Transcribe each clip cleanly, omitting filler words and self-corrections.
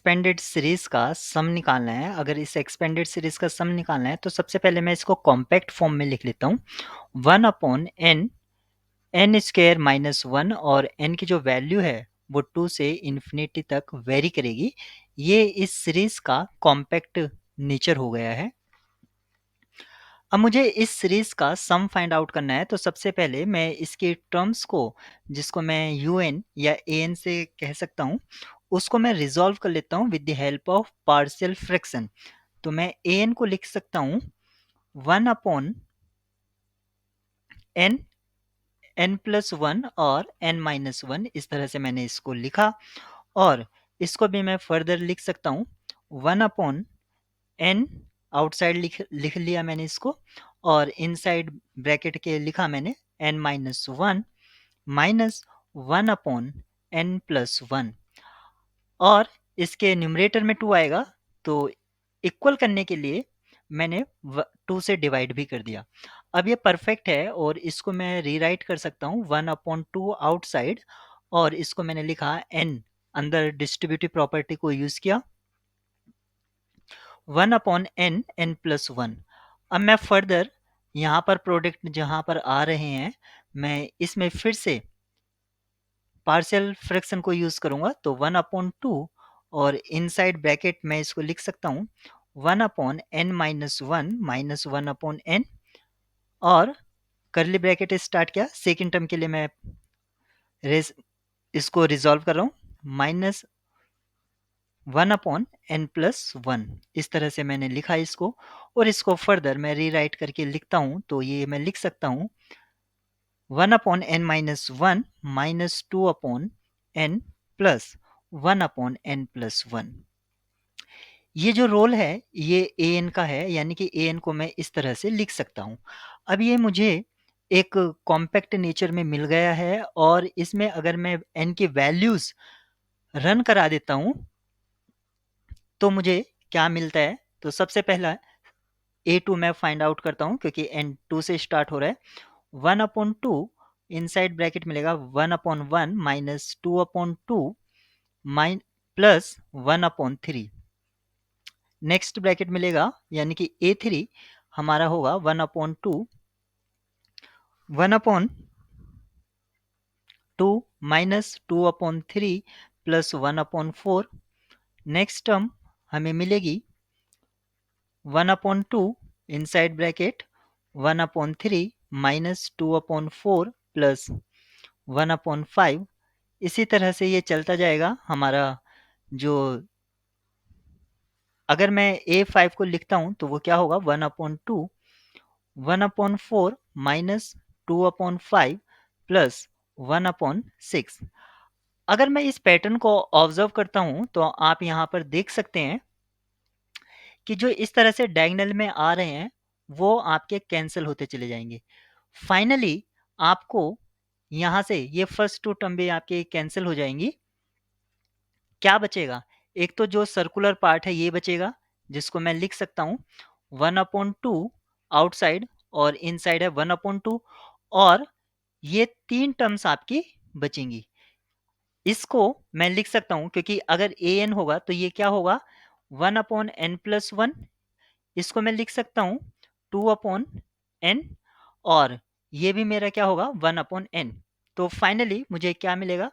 Expanded series का सम निकालना है, अगर इस एक्सपेंडेड सीरीज़ का सम निकालना है तो सबसे पहले मैं इसको कॉम्पैक्ट फॉर्म में लिख लेता हूँ। 1/n n स्क्वायर माइनस 1 और n की जो वैल्यू है वो 2 से इन्फिनिटी तक वेरी करेगी। ये इस सीरीज़ का कॉम्पैक्ट नेचर हो गया है। अब मुझे इस सीरीज़ का सम फाइंड आउट करना है, तो सबसे पहले मैं इसके टर्म्स को, जिसको मैं un या an से कह सकता हूँ, उसको मैं रिज़ॉल्व कर लेता हूँ with the help of partial fraction. तो मैं an को लिख सकता हूँ 1/n n+1 और n-1, इस तरह से मैंने इसको लिखा। और इसको भी मैं फर्दर लिख सकता हूँ 1/n, आउटसाइड लिख लिया मैंने इसको, और इनसाइड ब्रैकेट के लिखा मैंने n-1 माइनस 1/n+1, और इसके न्यूमरेटर में 2 आएगा, तो इक्वल करने के लिए मैंने 2 से डिवाइड भी कर दिया। अब ये परफेक्ट है और इसको मैं रीराइट कर सकता हूँ 1/2 आउटसाइड, और इसको मैंने लिखा n, अंदर डिस्ट्रीब्यूटिव प्रॉपर्टी को यूज़ किया 1/n n+1। अब मैं फर्दर यहाँ पर प्रोडक्ट जहाँ पर आ रहे हैं, मैं इसमें फिर से पार्शियल फ्रैक्शन को यूज़ करूँगा, तो 1/2, और इनसाइड ब्रैकेट मैं इसको लिख सकता हूँ 1/n-1 माइनस 1/n, और कर्ली ब्रैकेट स्टार्ट किया। सेकेंड टर्म के लिए मैं इसको रिजॉल्व कर रहा हूँ माइनस 1/n+1, इस तरह से मैंने लिखा इसको। और इसको फर्दर मैं रीराइट करके लिखता हूँ, तो ये मैं लिख सकता हूँ 1/n-1 minus 2/n plus 1/n+1। ये जो रोल है ये an का है, यानी कि an को मैं इस तरह से लिख सकता हूँ। अब ये मुझे एक कॉम्पैक्ट नेचर में मिल गया है, और इसमें अगर मैं n की वैल्यूज़ रन करा देता हूँ तो मुझे क्या मिलता है। तो सबसे पहला a2 मैं फाइंड आउट करता हूँ, क्योंकि n 2 से स्टार्ट हो रहा है। 1/2 इनसाइड ब्रैकेट मिलेगा 1/1 माइनस 2/2 प्लस 1/3। नेक्स्ट ब्रैकेट मिलेगा, यानी कि a3 हमारा होगा 1/2 माइनस 2/3 प्लस 1/4। नेक्स्ट टर्म हमें मिलेगी 1/2 इनसाइड ब्रैकेट 1/3 माइनस 2/4 प्लस 1/5। इसी तरह से ये चलता जाएगा हमारा। जो अगर मैं a5 को लिखता हूँ तो वो क्या होगा 1/2 1/4 माइनस 2/5 प्लस 1/6। अगर मैं इस पैटर्न को ऑब्जर्व करता हूँ तो आप यहाँ पर देख सकते हैं कि जो इस तरह से डायगोनल में आ रहे हैं वो आपके कैंसिल होते चले जाएंगे। फाइनली आपको यहाँ से ये फर्स्ट 2 टर्म भी आपके कैंसिल हो जाएंगी। क्या बचेगा? एक तो जो सर्कुलर पार्ट है ये बचेगा, जिसको मैं लिख सकता हूँ 1/2 आउटसाइड, और इनसाइड है 1/2, और ये 3 टर्म्स आपकी बचेंगी। इसको मैं लिख सकता हूँ, क्योंकि अगर an होगा तो ये क्या होगा 1/n+1। इसको मैं लिख सकता हूँ 2/n, और ये भी मेरा क्या होगा 1/n। तो फाइनली मुझे क्या मिलेगा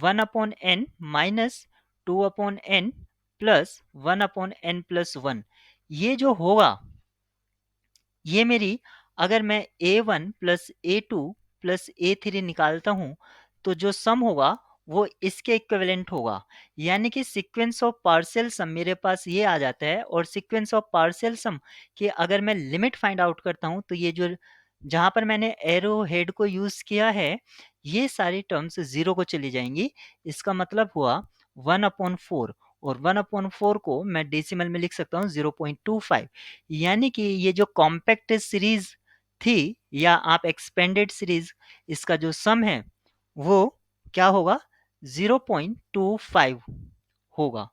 1/n minus 2/n plus 1/n+1। ये जो होगा ये मेरी, अगर मैं a1 plus a2 plus a3 निकालता हूँ तो जो सम होगा वो इसके इक्विवेलेंट होगा। यानी कि सीक्वेंस ऑफ पार्शियल सम मेरे पास ये आ जाता है, और सीक्वेंस ऑफ पार्शियल सम की अगर मैं लिमिट फाइंड आउट करता हूँ तो ये जो जहाँ पर मैंने एरो हेड को यूज़ किया है ये सारी टर्म्स 0 को चली जाएंगी। इसका मतलब हुआ 1/4, और 1/4 को मैं डेसिमल में लिख सकता हूँ 0.25। यानी कि ये जो कॉम्पैक्ट सीरीज थी या आप एक्सपेंडेड सीरीज, इसका जो सम है वो क्या होगा 0.25 होगा।